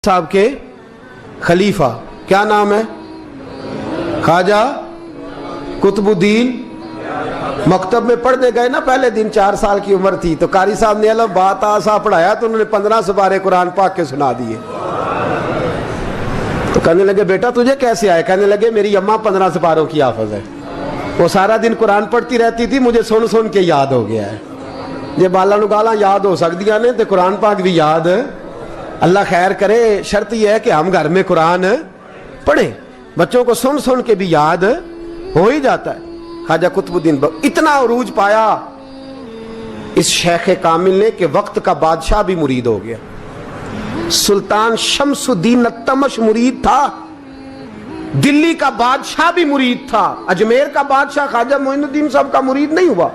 صاحب کے خلیفہ، کیا نام ہے؟ خواجہ قطب الدین۔ مکتب میں پڑھنے گئے نا پہلے دن، 4 سال کی عمر تھی، تو قاری صاحب نے الف با تا سا پڑھایا تو انہوں نے 15 سپارے قرآن پاک کے سنا دیے۔ تو کہنے لگے بیٹا تجھے کیسے آئے؟ کہنے لگے میری اماں 15 سپاروں کی حافظ ہے، وہ سارا دن قرآن پڑھتی رہتی تھی، مجھے سن سن کے یاد ہو گیا ہے۔ یہ بالاں نو گالاں یاد ہو سکدیاں نے تے قرآن پاک بھی یاد، اللہ خیر کرے۔ شرط یہ ہے کہ ہم گھر میں قرآن پڑھیں، بچوں کو سن سن کے بھی یاد ہو ہی جاتا ہے۔ خواجہ قطب الدین اتنا عروج پایا اس شیخ کامل نے کہ وقت کا بادشاہ بھی مرید ہو گیا۔ سلطان شمس الدین التمش مرید تھا، دلی کا بادشاہ بھی مرید تھا، اجمیر کا بادشاہ خواجہ معین الدین صاحب کا مرید نہیں ہوا،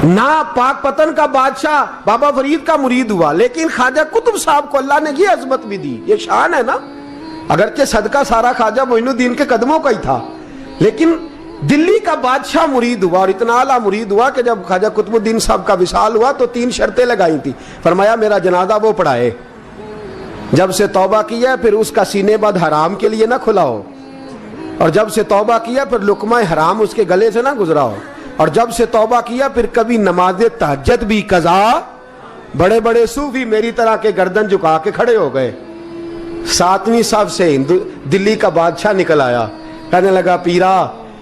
نہ پاک پتن کا بادشاہ بابا فرید کا مرید ہوا، لیکن خواجہ قطب صاحب کو اللہ نے یہ عظمت بھی دی۔ یہ شان ہے نا، اگرچہ صدقہ سارا خواجہ معین الدین کے قدموں کا ہی تھا، لیکن دلی کا بادشاہ مرید ہوا، اور اتنا اعلیٰ مرید ہوا کہ جب خواجہ قطب الدین صاحب کا وصال ہوا تو 3 شرطیں لگائی تھی۔ فرمایا میرا جنازہ وہ پڑھائے، جب سے توبہ کیا پھر اس کا سینے بد حرام کے لیے نہ کھلا ہو، اور جب سے توبہ کیا پھر لقمہ حرام اس کے گلے سے نہ گزرا ہو، اور جب سے توبہ کیا پھر کبھی نماز تہجد بھی قضا۔ بڑے بڑے صوفی میری طرح کے گردن جھکا کے کھڑے ہو گئے۔ 7ویں صف سے دلی کا بادشاہ نکل آیا، کہنے لگا پیرا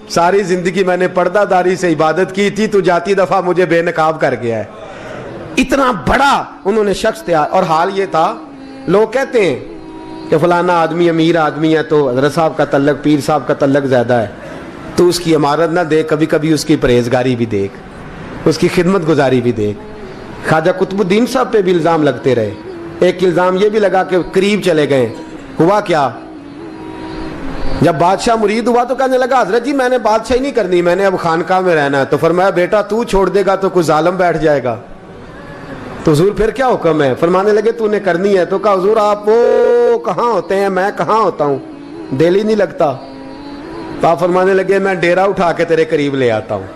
ساری زندگی میں نے پردہ داری سے عبادت کی تھی، تو جاتی دفعہ مجھے بے نقاب کر گیا ہے۔ اتنا بڑا انہوں نے شخص تھا، اور حال یہ تھا لوگ کہتے ہیں کہ فلانا آدمی امیر آدمی ہے تو حضرت صاحب کا تعلق، پیر صاحب کا تعلق زیادہ ہے، تو اس کی عمارت نہ دیکھ، کبھی کبھی اس کی پرہیزگاری بھی دیکھ، اس کی خدمت گزاری بھی دیکھ۔ خواجہ قطب الدین صاحب پہ بھی الزام لگتے رہے۔ ایک الزام یہ بھی لگا کہ قریب چلے گئے۔ ہوا کیا؟ جب بادشاہ مرید ہوا تو کہنے لگا حضرت جی میں نے بادشاہی نہیں کرنی، میں نے اب خانقاہ میں رہنا ہے۔ تو فرمایا بیٹا تو چھوڑ دے گا تو کوئی ظالم بیٹھ جائے گا، تو حضور پھر کیا حکم ہے؟ فرمانے لگے تو نے کرنی ہے۔ تو کہا حضور آپ وہ کہاں ہوتے ہیں، میں کہاں ہوتا ہوں، دل ہی نہیں لگتا۔ تو آپ فرمانے لگے میں ڈیرا اٹھا کے تیرے قریب لے آتا ہوں۔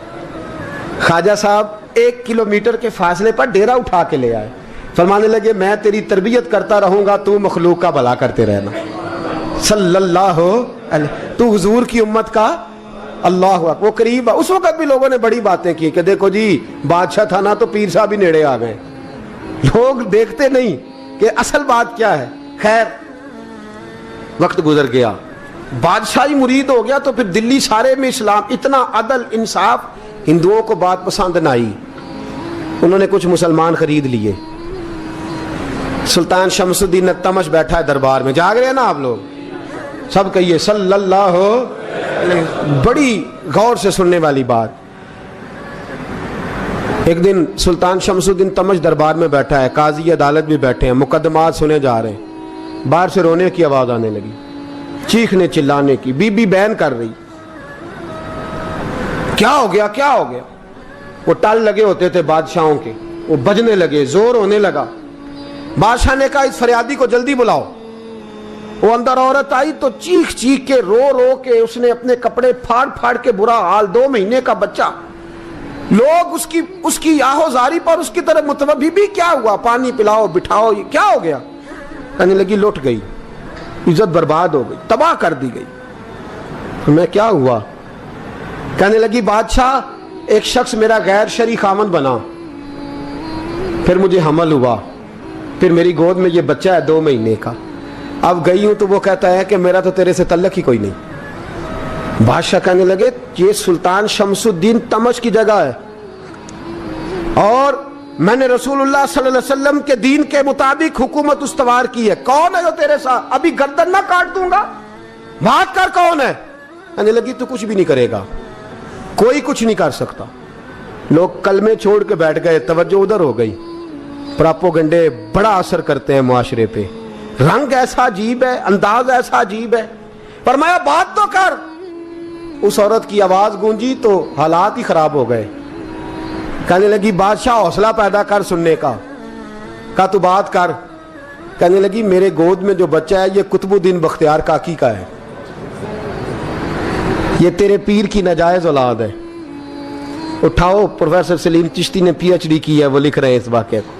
خواجہ صاحب 1 کلومیٹر کے فاصلے پر ڈیرا اٹھا کے لے آئے۔ فرمانے لگے میں تیری تربیت کرتا رہوں گا، تو مخلوق کا بھلا کرتے رہنا۔ صلی اللہ علیہ، تو حضور کی امت کا اللہ اکبر، وہ قریب۔ اس وقت بھی لوگوں نے بڑی باتیں کی کہ دیکھو جی بادشاہ تھا نا تو پیر صاحب ہی نیڑے آ گئے۔ لوگ دیکھتے نہیں کہ اصل بات کیا ہے۔ خیر وقت گزر گیا، بادشاہی مرید ہو گیا، تو پھر دلی سارے میں اسلام، اتنا عدل انصاف، ہندوؤں کو بات پسند نہ آئی، انہوں نے کچھ مسلمان خرید لیے۔ سلطان شمس الدین التمش بیٹھا ہے دربار میں، جاگ رہے ہیں نا آپ لوگ، سب کہیے صلی اللہ علیہ۔ بڑی غور سے سننے والی بات۔ ایک دن سلطان شمس الدین تمش دربار میں بیٹھا ہے، قاضی عدالت بھی بیٹھے ہیں، مقدمات سنے جا رہے ہیں، باہر سے رونے کی آواز آنے لگی، چیخنے چلانے کی، بی بی بیان کر رہی۔ کیا ہو گیا کیا ہو گیا؟ وہ ٹال لگے ہوتے تھے بادشاہوں کے، وہ بجنے لگے، زور ہونے لگا۔ بادشاہ نے کہا اس فریادی کو جلدی بلاؤ۔ وہ اندر عورت آئی تو چیخ چیخ کے رو رو کے اس نے اپنے کپڑے پھاڑ پھاڑ کے، برا حال، 2 مہینے کا بچہ، لوگ اس کی آہو زاری پر اس کی طرف متوجہ۔ بھی کیا ہوا؟ پانی پلاؤ، بٹھاؤ، یہ کیا ہو گیا؟ کہنے لگی لٹ گئی، عزت برباد ہو گئی، تباہ کر دی گئی۔ میں کیا ہوا؟ کہنے لگی بادشاہ ایک شخص میرا غیر شرعی خاوند بنا، پھر مجھے حمل ہوا، پھر میری گود میں یہ بچہ ہے 2 مہینے کا، اب گئی ہوں تو وہ کہتا ہے کہ میرا تو تیرے سے تعلق ہی کوئی نہیں۔ بادشاہ کہنے لگے یہ سلطان شمس الدین تمش کی جگہ ہے، اور میں نے رسول اللہ صلی اللہ علیہ وسلم کے دین کے مطابق حکومت استوار کی ہے، کون ہے جو تیرے ساتھ؟ ابھی گردن نہ کاٹ دوں گا، بات کر کون ہے؟ کہنے لگی تو کچھ بھی نہیں کرے گا، کوئی کچھ نہیں کر سکتا۔ لوگ کلمے چھوڑ کے بیٹھ گئے، توجہ ادھر ہو گئی۔ پراپوگنڈے بڑا اثر کرتے ہیں معاشرے پہ، رنگ ایسا عجیب ہے، انداز ایسا عجیب ہے۔ فرمایا بات تو کر۔ اس عورت کی آواز گونجی تو حالات ہی خراب ہو گئے۔ کہنے لگی بادشاہ حوصلہ پیدا کر سننے کا۔ کہا تو بات کر۔ کہنے لگی میرے گود میں جو بچہ ہے یہ قطب الدین بختیار کاکی کا ہے، یہ تیرے پیر کی ناجائز اولاد ہے۔ اٹھاؤ، پروفیسر سلیم چشتی نے PhD کی ہے، وہ لکھ رہے ہیں اس واقعے کو۔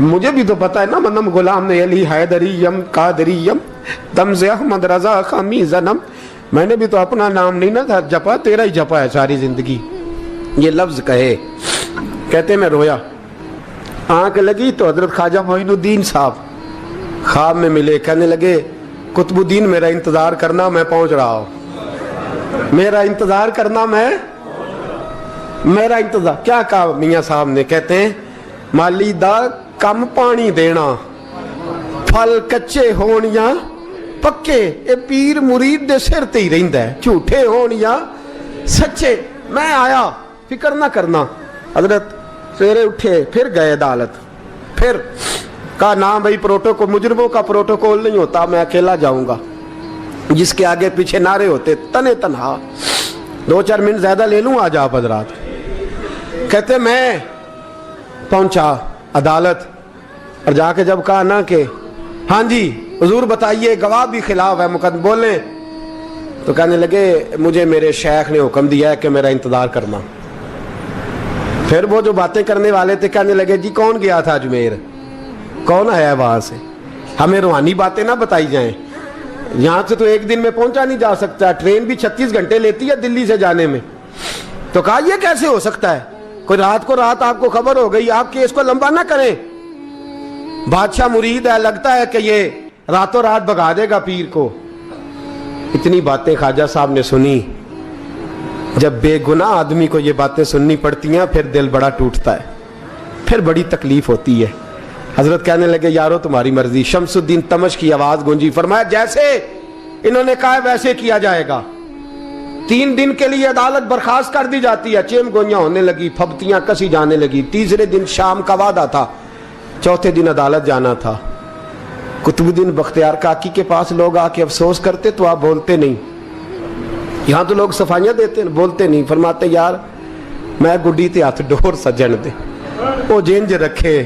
مجھے بھی تو پتا ہے نا، منم غلام نے علی حیدریم قادریم دمز احمد رضا خامی زنم، میں نے بھی تو اپنا نام نہیں نہ جپا، تیرا ہی جپا ہے ساری زندگی. یہ لفظ کہے، کہتے میں رویا، آنکھ لگی تو حضرت خواجہ معین الدین صاحب خواب میں ملے. کہنے لگے قطب الدین میرا انتظار کرنا، میں پہنچ رہا ہوں، میرا انتظار کرنا، میرا انتظار. کیا کہا میاں صاحب نے؟ کہتے ہیں مالی دا کم پانی دینا، پھل کچے ہون یا پکے، اے پیر مرید دے سر تے ہی رہندا ہے، جھوٹے ہون یا سچے. میں آیا، فکر نہ کرنا. حضرت سویرے اٹھے، پھر گئے عدالت، پھر کہا نہ بھائی پروٹوکول، مجرموں کا پروٹوکول نہیں ہوتا، میں اکیلا جاؤں گا. جس کے آگے پیچھے نعرے ہوتے تنے تنہا. 2-4 منٹ زیادہ لے لوں آج آپ حضرات. کہتے میں پہنچا عدالت اور جا کے جب کہا نا کہ ہاں جی حضور بتائیے، گواہ بھی خلاف ہے، مقدم بولیں، تو کہنے لگے مجھے میرے شیخ نے حکم دیا ہے کہ میرا انتظار کرنا. پھر وہ جو باتیں کرنے والے تھے کہنے لگے جی کون گیا تھا اجمیر، کون آیا ہے وہاں سے، ہمیں روحانی باتیں نہ بتائی جائیں، یہاں سے تو ایک دن میں پہنچا نہیں جا سکتا، ٹرین بھی 36 گھنٹے لیتی ہے دلی سے جانے میں. تو کہا یہ کیسے ہو سکتا ہے، کوئی رات کو رات آپ کو خبر ہو گئی، آپ کیس کو لمبا نہ کریں، بادشاہ مرید ہے، لگتا ہے کہ یہ راتوں رات بھگا دے گا پیر کو. اتنی باتیں خواجہ صاحب نے سنی. جب بے گناہ آدمی کو یہ باتیں سننی پڑتی ہیں پھر دل بڑا ٹوٹتا ہے، پھر بڑی تکلیف ہوتی ہے. حضرت کہنے لگے یارو تمہاری مرضی. شمس الدین تمش کی آواز گونجی، فرمایا جیسے انہوں نے کہا ویسے کیا جائے گا. 3 دن کے لیے عدالت برخاست کر دی جاتی ہے. چیم گوئیاں ہونے لگی، پھبتیاں کسی جانے لگی. تیسرے دن شام کا وعدہ تھا، چوتھے دن عدالت جانا تھا. قطب الدین بختیار کاکی کے پاس لوگ آ کے افسوس کرتے تو آپ بولتے نہیں. یہاں تو لوگ صفائیاں دیتے ہیں، بولتے نہیں. فرماتے یار میں گڈی تے ہاتھ ڈور سجن دے، وہ جینج رکھے،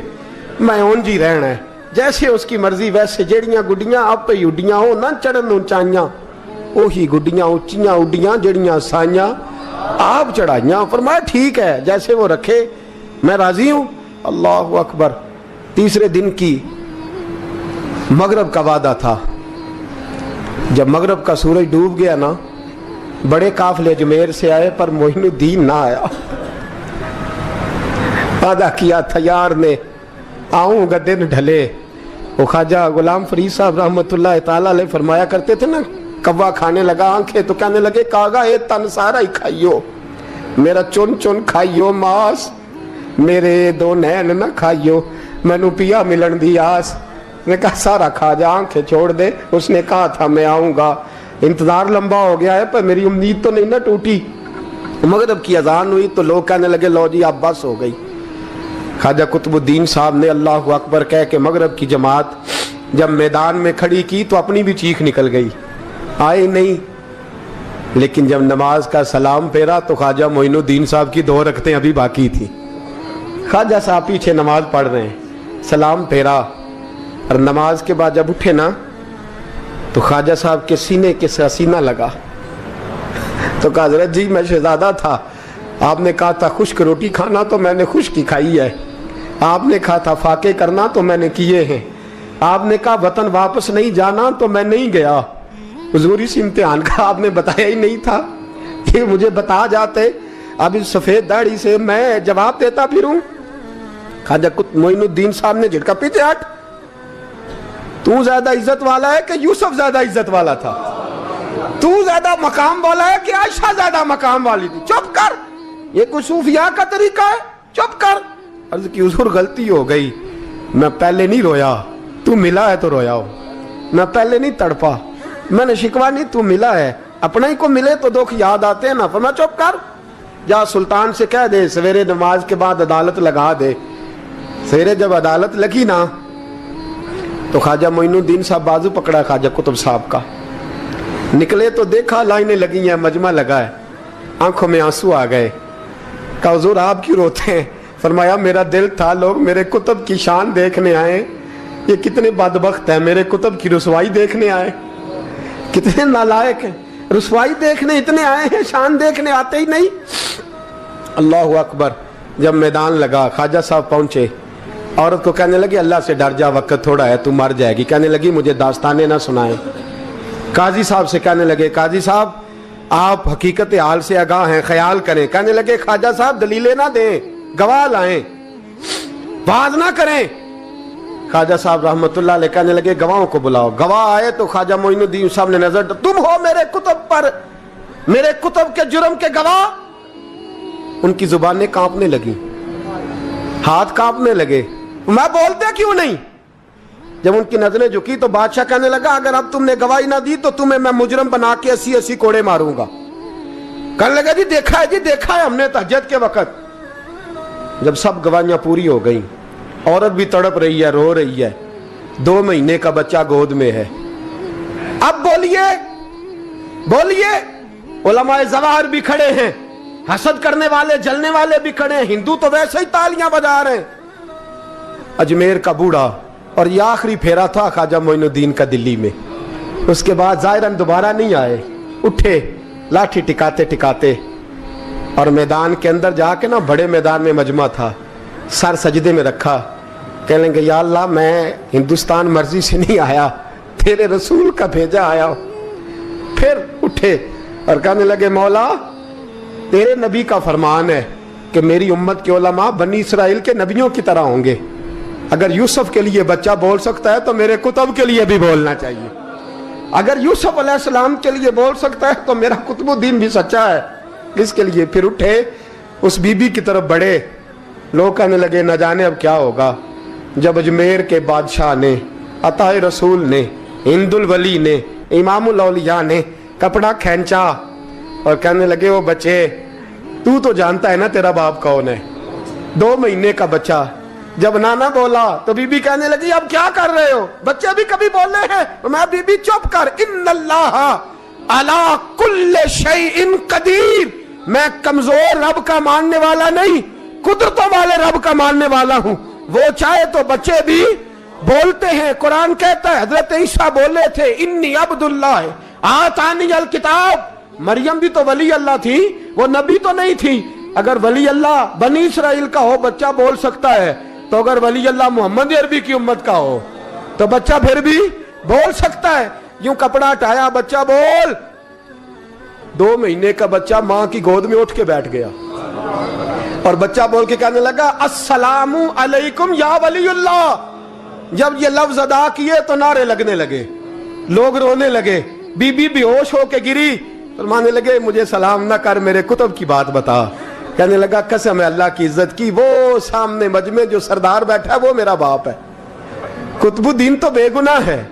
میں اونج ہی رہنا ہے، جیسے اس کی مرضی ویسے. جیڑیاں گڈیاں آپ پہ اڈیاں ہو نہ چڑھن اونچائیاں، وہی گڈیاں اونچیاں اڈیاں جیڑیاں سائیاں آپ چڑھائیاں. فرمایا ٹھیک ہے جیسے وہ رکھے، میں راضی ہوں. اللہ اکبر. تیسرے دن کی مغرب کا وعدہ تھا. جب مغرب کا سورج ڈوب گیا نا، بڑے قافلے اجمیر سے آئے پر معین الدین نہ آیا. وعدہ کیا تھا یار نے، آؤں گا دن ڈھلے. وہ خواجہ غلام فرید صاحب رحمۃ اللہ تعالیٰ علیہ فرمایا کرتے تھے نا، کوا کھانے لگا آنکھیں تو کہنے لگے کاغا اے تن سارا ہی کھائیو، میرا چن چن کھائیو ماس، میرے 2 نین نہ کھائیو، مینو پیا ملن دی آس. نے کہا سارا کھا جا، آنکھیں چھوڑ دے. اس نے کہا تھا میں آؤں گا، انتظار لمبا ہو گیا ہے پر میری امید تو نہیں نہ ٹوٹی. مغرب کی اذان ہوئی تو لوگ کہنے لگے لو جی اب بس ہو گئی. خواجہ قطب الدین صاحب نے اللہ اکبر کہہ کے مغرب کی جماعت جب میدان میں کھڑی کی تو اپنی بھی چیخ نکل گئی، آئے نہیں. لیکن جب نماز کا سلام پھیرا تو خواجہ معین الدین صاحب کی 2 رکعتیں ابھی باقی تھی. خواجہ صاحب پیچھے نماز پڑھ رہے ہیں، سلام پھیرا اور نماز کے بعد جب اٹھے نا تو خواجہ صاحب کے سینے کے سینہ لگا. تو کہا حضرت جی میں شہزادہ تھا، آپ نے کہا تھا خشک روٹی کھانا تو میں نے خشک کی کھائی ہے، آپ نے کہا تھا فاقے کرنا تو میں نے کیے ہیں، آپ نے کہا وطن واپس نہیں جانا تو میں نہیں گیا. حضور اس امتحان کا آپ نے بتایا ہی نہیں تھا، یہ مجھے بتا جاتے اب اس سفید داڑھی سے میں جواب دیتا پھروں. خواجہ معین الدین صاحب نے جھٹکا، پیچھے ہٹ، تو زیادہ عزت والا ہے کہ یوسف زیادہ عزت والا تھا؟ تو زیادہ مقام والا ہے کہ عائشہ زیادہ مقام والی تھی؟ چپ کر، یہ کوئی صوفیاء کا طریقہ ہے؟ چپ کر. عرض کی حضور غلطی ہو گئی، میں پہلے نہیں رویا، تو ملا ہے تو رویا ہو، میں پہلے نہیں تڑپا، میں نے شکوا نہیں، تو ملا ہے، اپنا ہی کو ملے تو دکھ یاد آتے ہیں نا. فرمایا چپ کر، جا سلطان سے کہہ دے سویرے نماز کے بعد عدالت لگا دے. سویرے جب عدالت لگی نا تو خواجہ معین الدین صاحب بازو پکڑا خواجہ قطب صاحب کا، نکلے تو دیکھا لائنیں لگی ہیں، مجمع لگا ہے، آنکھوں میں آنسو آ گئے. کہا حضور آپ کیوں روتے ہیں؟ فرمایا میرا دل تھا لوگ میرے کتب کی شان دیکھنے آئے، یہ کتنے بدبخت ہیں، میرے کتب کی رسوائی دیکھنے آئے، کتنے نالائق ہیں، رسوائی دیکھنے اتنے آئے ہیں، شان دیکھنے آتے ہی نہیں. اللہ اکبر. جب میدان لگا خواجہ صاحب پہنچے، عورت کو کہنے لگی اللہ سے ڈر جا، وقت تھوڑا ہے، تو مر جائے گی. کہنے لگی مجھے داستانیں نہ سنائیں. قاضی صاحب سے کہنے لگے قاضی صاحب آپ حقیقت حال سے آگاہ ہیں، خیال کریں. کہنے لگے خواجہ صاحب دلیلیں نہ دیں، گواہ لائیں، وعظ نہ کریں. خواجہ صاحب رحمت اللہ علیہ کہنے لگے گواہوں کو بلاؤ. گواہ آئے تو خواجہ معین الدین صاحب نے نظر، تم ہو میرے کتب پر، میرے کتب کے جرم کے گواہ. ان کی زبانیں کانپنے لگی، ہاتھ کانپنے لگے. میں بولتے کیوں نہیں؟ جب ان کی نظریں جھکی تو بادشاہ کہنے لگا اگر اب تم نے گواہی نہ دی تو تمہیں میں مجرم بنا کے 80 کوڑے ماروں گا. کہنے لگا جی دیکھا ہے، جی دیکھا ہے ہم نے تہجد کے وقت. جب سب گواہیاں پوری ہو گئیں، عورت بھی تڑپ رہی ہے، رو رہی ہے، 2 مہینے کا بچہ گود میں ہے. اب بولیے بولیے. علماء ظواہر بھی کھڑے ہیں، حسد کرنے والے جلنے والے بھی کھڑے ہیں، ہندو تو ویسے ہی تالیاں بجا رہے ہیں. اجمیر کا بوڑھا، اور یہ آخری پھیرا تھا خواجہ معین الدین کا دلی میں. اس کے بعد ظاہراً دوبارہ نہیں آئے. اٹھے لاٹھی ٹکاتے ٹکاتے اور میدان کے اندر جا کے نا، بڑے میدان میں مجمع تھا، سر سجدے میں رکھا. کہنے لگے یا اللہ میں ہندوستان مرضی سے نہیں آیا، تیرے رسول کا بھیجا آیا ہوں. پھر اٹھے اور کہنے لگے مولا تیرے نبی کا فرمان ہے کہ میری امت کے علماء بنی اسرائیل کے نبیوں کی طرح ہوں گے. اگر یوسف کے لیے بچہ بول سکتا ہے تو میرے کتب کے لیے بھی بولنا چاہیے. اگر یوسف علیہ السلام کے لیے بول سکتا ہے تو میرا قطب الدین بھی سچا ہے. اس کے لیے پھر اٹھے، اس بی بی کی طرف بڑھے. لوگ کہنے لگے نہ جانے اب کیا ہوگا. جب اجمیر کے بادشاہ نے، عطا رسول نے، ہند الولی نے، امام الاولیاء نے کپڑا کھینچا اور کہنے لگے وہ بچے تو جانتا ہے نا تیرا باپ کون ہے، 2 مہینے کا بچہ. جب نانا بولا تو بی بی کہنے لگی اب کیا کر رہے ہو، بچے بھی کبھی بولے ہیں. میں بی بی چپ کر، ان اللہ علی کل شیء قدیر. میں کمزور رب کا ماننے والا نہیں، قدرتوں والے رب کا ماننے والا ہوں. وہ چاہے تو بچے بھی بولتے ہیں. قرآن کہتا ہے حضرت عیسیٰ بولے تھے انی عبد اللہ آتانی الکتاب. مریم بھی تو ولی اللہ تھی، وہ نبی تو نہیں تھی. اگر ولی اللہ بنی اسرائیل کا ہو بچہ بول سکتا ہے، تو اگر ولی اللہ محمد عربی کی امت کا ہو تو بچہ پھر بھی بول سکتا ہے. یوں کپڑا ہٹایا، بچہ بول. 2 مہینے کا بچہ ماں کی گود میں اٹھ کے بیٹھ گیا اور بچہ بول کے کہنے لگا السلام علیکم یا ولی اللہ. جب یہ لفظ ادا کیے تو نعرے لگنے لگے، لوگ رونے لگے. بی بی بے ہوش ہو کے گری. فرمانے لگے مجھے سلام نہ کر، میرے کتب کی بات بتا. کہنے لگا قسم ہے اللہ کی عزت کی، وہ سامنے مجمع جو سردار بیٹھا ہے وہ میرا باپ ہے. قطب الدین تو بے گناہ ہے،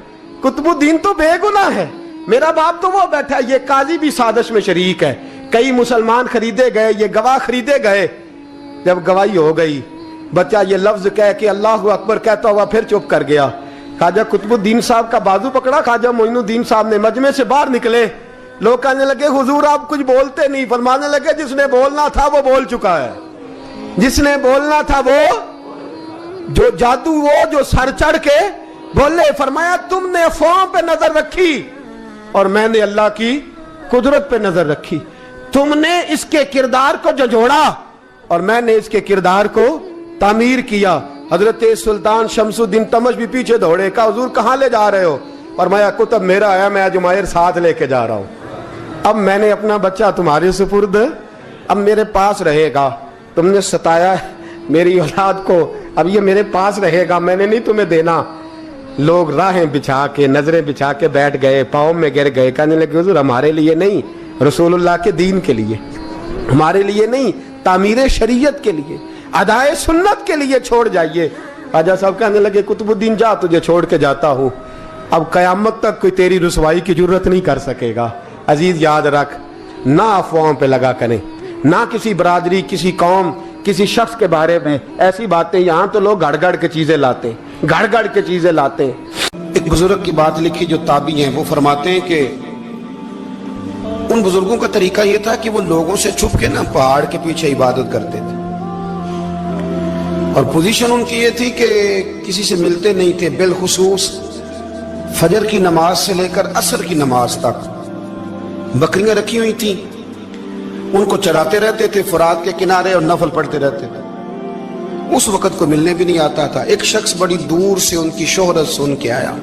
قطب الدین تو بے گناہ ہے، میرا باپ تو وہ بیٹھا ہے. یہ قاضی بھی سازش میں شریک ہے. کئی مسلمان خریدے گئے، یہ گواہ خریدے گئے. جب گواہی ہو گئی، بچہ یہ لفظ کہہ کے اللہ اکبر کہتا ہوا پھر چپ کر گیا. خواجہ قطب الدین صاحب کا بازو پکڑا، خواجہ معین الدین صاحب نے مجمع سے باہر نکلے. لوگ کہنے لگے حضور آپ کچھ بولتے نہیں. فرمانے لگے جس نے بولنا تھا وہ بول چکا ہے، جس نے بولنا تھا وہ، جو جادو وہ جو سر چڑھ کے بولے. فرمایا تم نے افواہوں پہ نظر رکھی اور میں نے اللہ کی قدرت پہ نظر رکھی. تم نے اس کے کردار کو جھنجھوڑا اور میں نے اس کے کردار کو تعمیر کیا. حضرت سلطان شمس الدین تمش بھی پیچھے دوڑے. کہا حضور کہاں لے جا رہے ہو؟ فرمایا کتب میرا آیا، میں اجمیر ساتھ لے کے جا رہا ہوں. اب میں نے اپنا بچہ تمہارے سپرد، اب میرے پاس رہے گا. تم نے ستایا میری اولاد کو، اب یہ میرے پاس رہے گا، میں نے نہیں تمہیں دینا. لوگ راہیں بچھا کے، نظریں بچھا کے بیٹھ گئے، پاؤں میں گر گئے. کہنے لگے حضور ہمارے لیے نہیں، رسول اللہ کے دین کے لیے، ہمارے لیے نہیں، تعمیر شریعت کے لیے، ادائے سنت کے لیے چھوڑ جائیے. خواجہ صاحب کہنے لگے قطب الدین جا، تجھے چھوڑ کے جاتا ہوں. اب قیامت تک کوئی تیری رسوائی کی جرت نہیں کر سکے گا. عزیز یاد رکھ، نہ افواہوں پہ لگا کریں، نہ کسی برادری، کسی قوم، کسی شخص کے بارے میں ایسی باتیں. یہاں تو لوگ گھڑ گھڑ کے چیزیں لاتے ہیں، گھڑ گھڑ کے چیزیں لاتے ہیں. ایک بزرگ کی بات لکھی جو تابعی ہیں، وہ فرماتے ہیں کہ ان بزرگوں کا طریقہ یہ تھا کہ وہ لوگوں سے چھپ کے نا پہاڑ کے پیچھے عبادت کرتے تھے، اور پوزیشن ان کی یہ تھی کہ کسی سے ملتے نہیں تھے. بالخصوص فجر کی نماز سے لے کر عصر کی نماز تک بکریاں رکھی ہوئی تھیں، ان کو چراتے رہتے تھے فرات کے کنارے اور نفل پڑھتے رہتے تھے. اس وقت کو ملنے بھی نہیں آتا تھا. ایک شخص بڑی دور سے ان کی شہرت سن کے آیا.